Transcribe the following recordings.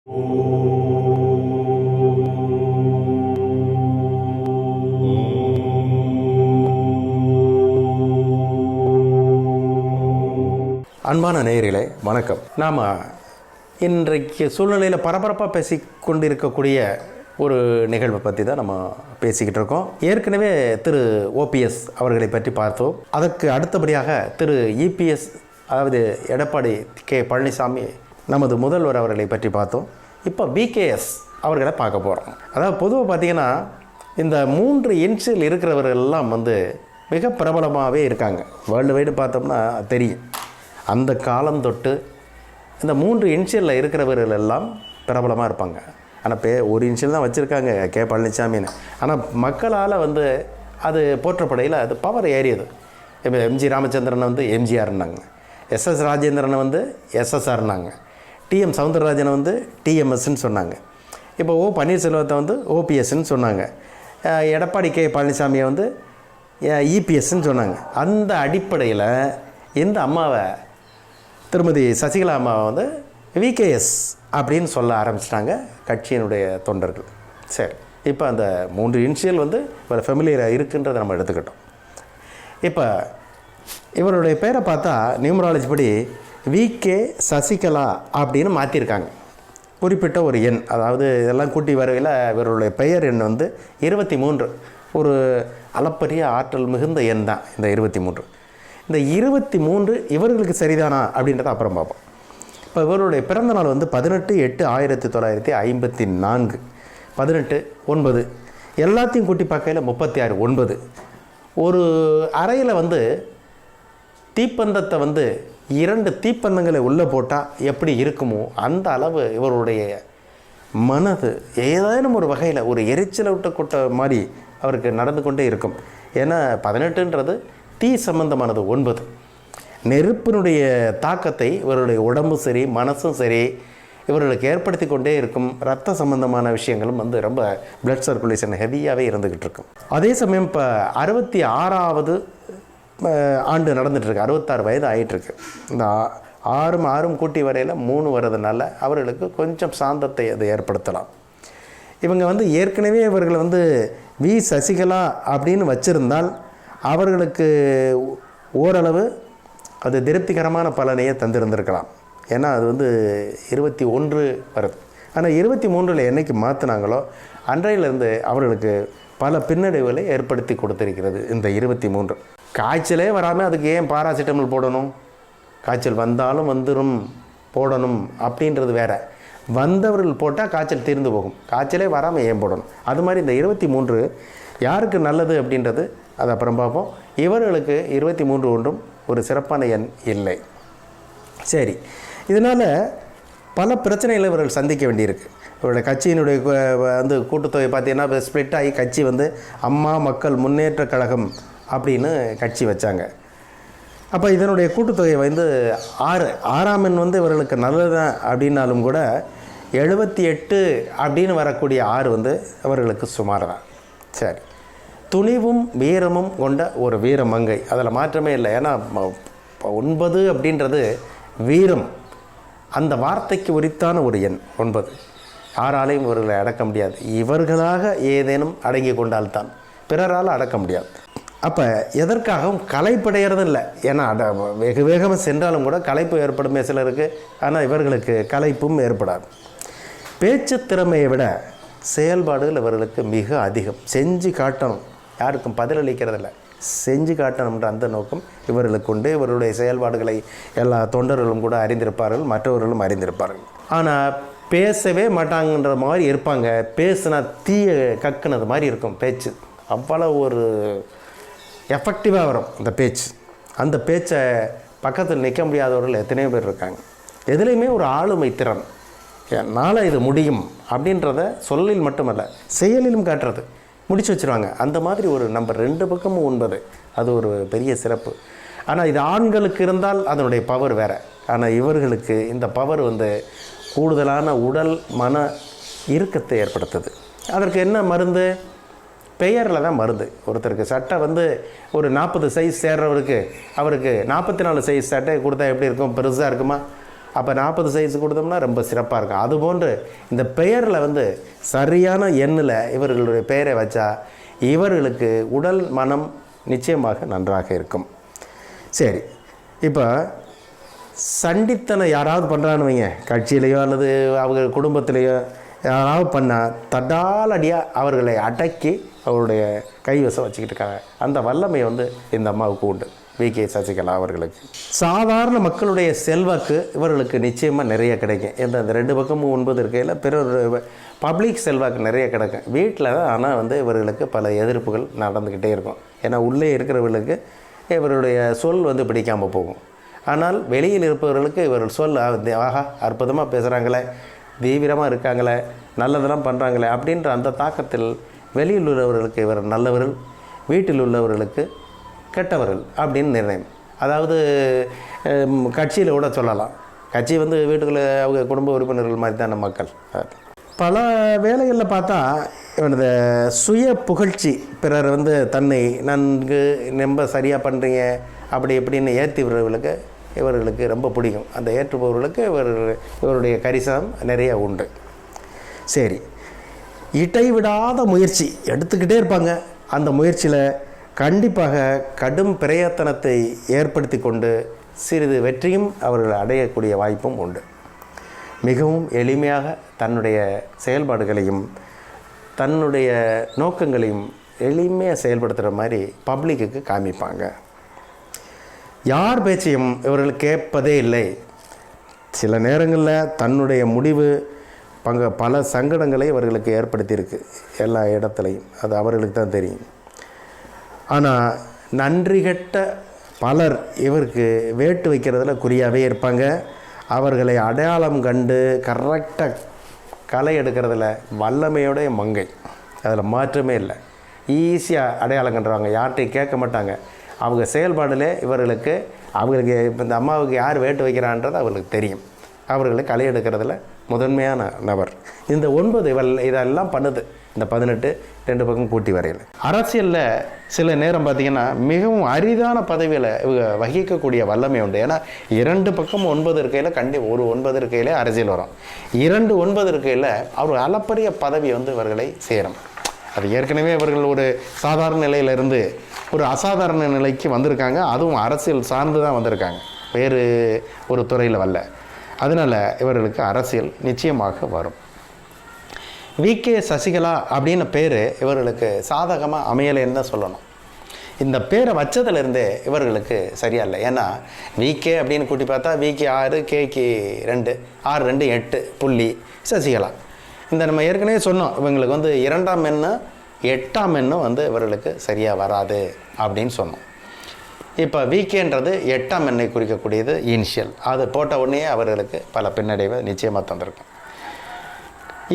அன்பான நேயர்களே வணக்கம். நாம் இன்றைக்கு சூழ்நிலையில் பரபரப்பாக பேசி கொண்டிருக்கக்கூடிய ஒரு நிகழ்வை பற்றி தான் நம்ம பேசிக்கிட்டு இருக்கோம். ஏற்கனவே திரு ஓபிஎஸ் அவர்களை பற்றி பார்த்தோம். அதற்கு அடுத்தபடியாக திரு இபிஎஸ், அதாவது எடப்பாடி கே பழனிசாமி நமது முதல்வர் அவர்களை பற்றி பார்த்தோம். இப்போ பிகேஎஸ் அவர்களை பார்க்க போகிறோம். அதாவது பொதுவாக பார்த்திங்கன்னா இந்த 3 இன்ச்சில் இருக்கிறவர்கள் எல்லாம் மிக பிரபலமாகவே இருக்காங்க. வேர்ல்டு வைடு பார்த்தோம்னா தெரியும். அந்த காலம் தொட்டு இந்த 3 இன்ச்சியலில் இருக்கிறவர்கள் எல்லாம் பிரபலமாக இருப்பாங்க. ஆனால் ஒரு இன்ச்சியல் தான் வச்சுருக்காங்க கே பழனிசாமின்னு. ஆனால் மக்களால் அது போற்றப்படையில் அது பவர் ஏறியது. இப்போ எம்ஜி ராமச்சந்திரனை எம்ஜிஆர்னாங்க, எஸ்எஸ் ராஜேந்திரனை எஸ்எஸ்ஆர்னாங்க, டிஎம் சவுந்தரராஜனை டிஎம்எஸ்ன்னு சொன்னாங்க. இப்போ பன்னீர்செல்வத்தை ஓபிஎஸ்ன்னு சொன்னாங்க. எடப்பாடி கே பழனிசாமியை இபிஎஸ்ன்னு சொன்னாங்க. அந்த அடிப்படையில் இந்த அம்மாவை, திருமதி சசிகலா அம்மாவை விகேஎஸ் அப்படின்னு சொல்ல ஆரம்பிச்சிட்டாங்க கட்சியினுடைய தொண்டர்கள். சரி, இப்போ அந்த 3 இன்ஷியல் ஒரு ஃபெமிலியராக இருக்குன்றதை நம்ம எடுத்துக்கிட்டோம். இப்போ இவருடைய பேரை பார்த்தா நியூமராலஜி படி விகே சசிகலா அப்படின்னு மாற்றிருக்காங்க. குறிப்பிட்ட ஒரு எண், அதாவது இதெல்லாம் கூட்டி வரையில் இவருடைய பெயர் எண் 23. ஒரு அளப்பரிய ஆற்றல் மிகுந்த எண் தான் இந்த 23. இந்த 23 இவர்களுக்கு சரிதானா அப்படின்றத அப்புறம் பார்ப்போம். இப்போ இவருடைய பிறந்த நாள் 18/8/1954, 18/9 எல்லாத்தையும் கூட்டி பார்க்கையில் 36/9. ஒரு அறையில் தீப்பந்தத்தை 2 தீப்பந்தங்களை உள்ளே போட்டால் எப்படி இருக்குமோ அந்த அளவு இவருடைய மனது ஏதேனும் ஒரு வகையில் ஒரு எரிச்சலை விட்ட கொட்ட மாதிரி அவருக்கு நடந்து கொண்டே இருக்கும். ஏன்னா 18ன்றது தீ சம்பந்தமானது. 9 நெருப்பினுடைய தாக்கத்தை இவருடைய உடம்பும் சரி மனசும் சரி இவர்களுக்கு ஏற்படுத்தி கொண்டே இருக்கும். ரத்த சம்பந்தமான விஷயங்களும் ரொம்ப பிளட் சர்க்குலேஷன் ஹெவியாகவே இருந்துக்கிட்டு இருக்கும். அதே சமயம் இப்போ 66வது ஆண்டு நடந்துகிட்ருக்கு. 66 வயது ஆகிட்டுருக்கு. இந்த 6 கூட்டி வரையில் 3 வர்றதுனால அவர்களுக்கு கொஞ்சம் சாந்தத்தை அது ஏற்படுத்தலாம். இவங்க ஏற்கனவே இவர்கள் வி சசிகலா அப்படின்னு வச்சுருந்தால் அவர்களுக்கு ஓரளவு அது திருப்திகரமான பலனையே தந்திருந்திருக்கலாம். ஏன்னா அது 21 வருது. ஆனால் 23 என்றைக்கு மாற்றினாங்களோ அன்றையிலேருந்து அவர்களுக்கு பல பின்னடைவுகளை ஏற்படுத்தி கொடுத்திருக்கிறது இந்த 23. காய்ச்சலே வராமல் அதுக்கு ஏன் பாராசிட்டமல் போடணும்? காய்ச்சல் வந்தாலும் வந்துடும் போடணும் அப்படின்றது வேறு. வந்தவர்கள் போட்டால் காய்ச்சல் தீர்ந்து போகும். காய்ச்சலே வராமல் ஏன் போடணும்? அது மாதிரி இந்த 23 யாருக்கு நல்லது அப்படின்றது அது அப்புறம் பார்ப்போம். இவர்களுக்கு 23 ஒன்றும் ஒரு சிறப்பான எண் இல்லை. சரி, இதனால் பல பிரச்சனைகளை இவர்கள் சந்திக்க வேண்டியிருக்கு. இவருடைய கட்சியினுடைய கூட்டுத்தொகை பார்த்தீங்கன்னா ஸ்ப்ளிட் ஆகி கட்சி அம்மா மக்கள் முன்னேற்ற கழகம் அப்படின்னு கட்சி வச்சாங்க. அப்போ இதனுடைய கூட்டுத்தொகை 6ஆம் எண் இவர்களுக்கு நல்லது தான் அப்படின்னாலும் கூட 78 அப்படின்னு வரக்கூடிய 6 அவர்களுக்கு சுமார் தான். சரி, துணிவும் வீரமும் கொண்ட ஒரு வீரமங்கை, அதில் மாற்றமே இல்லை. ஏன்னா 9 அப்படின்றது வீரம், அந்த வார்த்தைக்கு உரித்தான ஒரு எண் 9. யாராலையும் இவர்களை அடக்க முடியாது. இவர்களாக ஏதேனும் அடங்கி கொண்டால்தான், பிறரால் அடக்க முடியாது. அப்போ எதற்காகவும் களைப்படைகிறது இல்லை. ஏன்னா வெகு வேகமாக சென்றாலும் கூட களைப்பு ஏற்படுமே சிலருக்கு. ஆனால் இவர்களுக்கு களைப்பும் ஏற்படாது. பேச்சு திறமையை விட செயல்பாடுகள் இவர்களுக்கு மிக அதிகம். செஞ்சு காட்டணும், யாருக்கும் பதிலளிக்கிறதில்ல, செஞ்சு காட்டணுன்ற அந்த நோக்கம் இவர்களுக்கு உண்டு. இவருடைய செயல்பாடுகளை எல்லா தொண்டர்களும் கூட அறிந்திருப்பார்கள், மற்றவர்களும் அறிந்திருப்பார்கள். ஆனால் பேசவே மாட்டாங்கன்ற மாதிரி இருப்பாங்க. பேசுனா தீய கக்குனது மாதிரி இருக்கும் பேச்சு. அவ்வளோ ஒரு எஃபெக்டிவாக வரும் அந்த பேச்சு. அந்த பேச்சை பக்கத்தில் நிற்க முடியாதவர்கள் எத்தனையோ பேர் இருக்காங்க. எதுலேயுமே ஒரு ஆளுமை திறன், என்னால் இது முடியும் அப்படின்றத சொல்லில் மட்டுமல்ல செயலிலும் காட்டுறது, முடிச்சு வச்சுருவாங்க. அந்த மாதிரி ஒரு நம்பர் 2 பக்கமும் 9, அது ஒரு பெரிய சிறப்பு. ஆனால் இது ஆண்களுக்கு இருந்தால் அதனுடைய பவர் வேறு. ஆனால் இவர்களுக்கு இந்த பவர் கூடுதலான உடல் மன இறுக்கத்தை ஏற்படுத்துது. அதற்கு என்ன மருந்து? பெயரில் தான் மருந்து. ஒருத்தருக்கு சட்டை ஒரு 40 சைஸ் சேர்றவருக்கு அவருக்கு 44 சைஸ் சட்டை கொடுத்தா எப்படி இருக்கும்? பெருசாக இருக்குமா? அப்போ 40 சைஸ் கொடுத்தோம்னா ரொம்ப சிறப்பாக இருக்கும். அதுபோன்று இந்த பெயரில் வந்து சரியான எண்ணில் இவர்களுடைய பெயரை வச்சா இவர்களுக்கு உடல் மனம் நிச்சயமாக நன்றாக இருக்கும். சரி, இப்போ சண்டித்தனை யாராவது பண்ணுறான்னு வைங்க, கட்சியிலையோ அல்லது அவங்க குடும்பத்திலேயோ யாராவது பண்ணால் தடாலடியாக அவர்களை அடக்கி அவருடைய கைவசம் வச்சுக்கிட்டு இருக்காங்க. அந்த வல்லமை வந்து இந்த அம்மாவுக்கு உண்டு, வி.கே. சசிகலா அவர்களுக்கு. சாதாரண மக்களுடைய செல்வாக்கு இவர்களுக்கு நிச்சயமாக நிறைய கிடைக்கும். இந்த 2 பக்கமும் 9 இருக்கையில் பிறர் பப்ளிக் செல்வாக்கு நிறைய கிடைக்கும். வீட்டில் தான் ஆனால் வந்து இவர்களுக்கு பல எதிர்ப்புகள் நடந்துக்கிட்டே இருக்கும். ஏன்னா உள்ளே இருக்கிறவர்களுக்கு இவருடைய சொல் வந்து பிடிக்காமல் போகும். ஆனால் வெளியில் இருப்பவர்களுக்கு இவர்கள் சொல் ஆஹா அற்புதமாக பேசுகிறாங்களே, தீவிரமாக இருக்காங்களே, நல்லதெல்லாம் பண்ணுறாங்களே அப்படின்ற அந்த தாக்கத்தில் வெளியில் உள்ளவர்களுக்கு இவர் நல்லவர்கள், வீட்டில் உள்ளவர்களுக்கு கெட்டவர்கள் அப்படின்னு நிர்ணயம். அதாவது கட்சியில் கூட சொல்லலாம், கட்சி வந்து வீட்டுக்குள்ளே அவங்க குடும்ப உறுப்பினர்கள் மாதிரி தான மக்கள். பல வேலைகளில் பார்த்தா இந்த சுய புகழ்ச்சி, பிறர் வந்து தன்னை நன்கு ரொம்ப சரியாக பண்ணுறீங்க அப்படி இப்படின்னு ஏற்றி விடுறவர்களுக்கு இவர்களுக்கு ரொம்ப பிடிக்கும். அந்த ஏற்றுபவர்களுக்கு இவருடைய கரிசனம் நிறைய உண்டு. சரி, இடைவிடாத முயற்சி எடுத்துக்கிட்டே இருப்பாங்க. அந்த முயற்சியில் கண்டிப்பாக கடும் பிரயத்தனத்தை ஏற்படுத்தி கொண்டு சிறிது வெற்றியும் அவர்கள் அடையக்கூடிய வாய்ப்பும் உண்டு. மிகவும் எளிமையாக தன்னுடைய செயல்பாடுகளையும் தன்னுடைய நோக்கங்களையும் எளிமையாக செயல்படுத்துகிற மாதிரி பப்ளிக்கு காமிப்பாங்க. யார் பேச்சையும் இவர்கள் கேட்பதே இல்லை. சில நேரங்களில் தன்னுடைய முடிவு பல சங்கடங்களை இவர்களுக்கு ஏற்படுத்தியிருக்கு எல்லா இடத்துலையும், அது அவர்களுக்கு தான் தெரியும். ஆனால் நன்றி கெட்ட பலர் இவருக்கு வேட்டு வைக்கிறதுல குறியாகவே இருப்பாங்க. அவர்களை அடையாளம் கண்டு கரெக்டாக களை எடுக்கிறதுல வல்லமையோடைய மங்கை, அதில் மாற்றமே இல்லை. ஈஸியாக அடையாளம் கண்டுருவாங்க, யார்கிட்டையும் கேட்க மாட்டாங்க. அவங்க செயல்பாடில் இவர்களுக்கு அவங்களுக்கு இப்போ இந்த அம்மாவுக்கு யார் வேட்டு வைக்கிறான்றது அவர்களுக்கு தெரியும். அவர்களை களை எடுக்கிறதுல முதன்மையான நபர். இந்த 9 இதெல்லாம் பண்ணுது. இந்த 18 2 பக்கம் கூட்டி வரையில் அரசியலில் சில நேரம் பார்த்திங்கன்னா மிகவும் அரிதான பதவியில் இவங்க வகிக்கக்கூடிய வல்லமை உண்டு. ஏன்னா 2 பக்கம் 9 இருக்கையில் ஒரு 9 இருக்கையிலே அரசியல் வரும். 2 9 இருக்கையில் அவர் அளப்பரிய பதவி வந்து இவர்களை சேரும். அது ஏற்கனவே இவர்கள் ஒரு சாதாரண நிலையிலிருந்து ஒரு அசாதாரண நிலைக்கு வந்திருக்காங்க. அதுவும் அரசியல் சார்ந்து தான் வந்திருக்காங்க, வேறு ஒரு துறையில் வரல. அதனால் இவர்களுக்கு அரசியல் நிச்சயமாக வரும். வி.கே. சசிகலா அப்படின்னு பேர் இவர்களுக்கு சாதகமாக அமையலைன்னு தான் சொல்லணும். இந்த பேரை வச்சதுலேருந்தே இவர்களுக்கு சரியா இல்லை. ஏன்னா வி.கே. அப்படின்னு கூட்டி பார்த்தா வி.கே. 6, கே.கே. 2, 6 2 8 புள்ளி சசிகலா. இந்த நம்ம ஏற்கனவே சொன்னோம், இவங்களுக்கு வந்து 2ஆம் எண்ணு 8ஆம் எண்ணும் வந்து இவர்களுக்கு சரியாக வராது அப்படின்னு சொன்னோம். இப்போ வி.கேன்றது 8ஆம் எண்ணை குறிக்கக்கூடியது இனிஷியல். அது போட்ட உடனே அவர்களுக்கு பல பின்னடைவை நிச்சயமாக தந்திருக்கும்.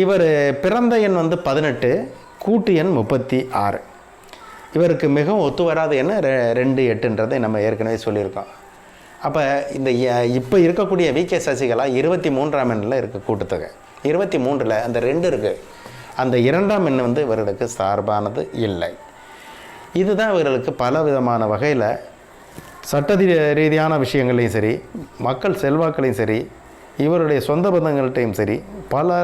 இவர் பிறந்த எண் வந்து 18, கூட்டு எண் 36. இவருக்கு மிகவும் ஒத்து வராத எண் 2 8ன்றதை நம்ம ஏற்கனவே சொல்லியிருக்கோம். அப்போ இந்த இப்போ இருக்கக்கூடிய வி.கே. சசிகலா 23ஆம் எண்ணில் இருக்க கூட்டுத்தொகை. 23ல் அந்த 2 இருக்குது. அந்த 2ஆம் எண் வந்து இவர்களுக்கு சார்பானது இல்லை. இதுதான் இவர்களுக்கு பல விதமான வகையில் சட்ட ரீதியான விஷயங்களையும் சரி, மக்கள் செல்வாக்களையும் சரி, இவருடைய சொந்த பந்தங்கள்கிட்டையும் சரி பல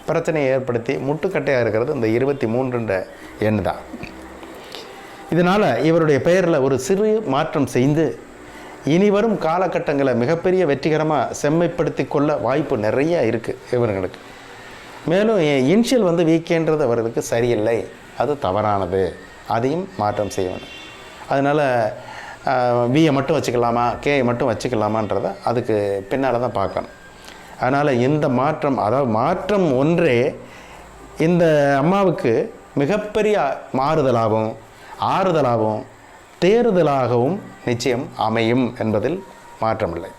பிரச்சனையை ஏற்படுத்தி முட்டுக்கட்டையாக இருக்கிறது இந்த 23ன்ற எண் தான். இதனால் இவருடைய பெயரில் ஒரு சிறு மாற்றம் செய்து இனி வரும் காலகட்டங்களை மிகப்பெரிய வெற்றிகரமாக செம்மைப்படுத்தி கொள்ள வாய்ப்பு நிறைய இருக்குது இவர்களுக்கு. மேலும் இனிஷியல் வந்து வி.கேன்றது அவர்களுக்கு சரியில்லை, அது தவறானது, அதையும் மாற்றம் செய்யணும். அதனால் வியை மட்டும் வச்சுக்கலாமா, கேயை மட்டும் வச்சுக்கலாமான்றதை அதுக்கு பின்னால் தான் பார்க்கணும். அதனால் இந்த மாற்றம், அதாவது மாற்றம் ஒன்றே இந்த அம்மாவுக்கு மிகப்பெரிய மாறுதலாகவும் ஆறுதலாகவும் தேறுதலாகவும் நிச்சயம் அமையும் என்பதில் மாற்றமில்லை.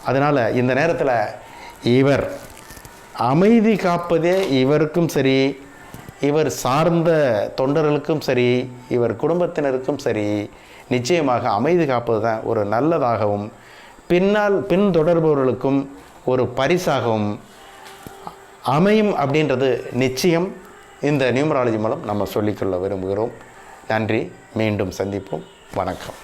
அதனால் இந்த நேரத்தில் இவர் அமைதி காப்பதே இவருக்கும் சரி, இவர் சார்ந்த தொண்டர்களுக்கும் சரி, இவர் குடும்பத்தினருக்கும் சரி, நிச்சயமாக அமைதி காப்பது தான் ஒரு நல்லதாகவும் பின்தொடர்பவர்களுக்கும் ஒரு பரிசாகவும் அமையும் அப்படின்றது நிச்சயம் இந்த நியூமராலஜி மூலம் நம்ம சொல்லிக்கொள்ள விரும்புகிறோம். நன்றி, மீண்டும் சந்திப்போம். வணக்கம்.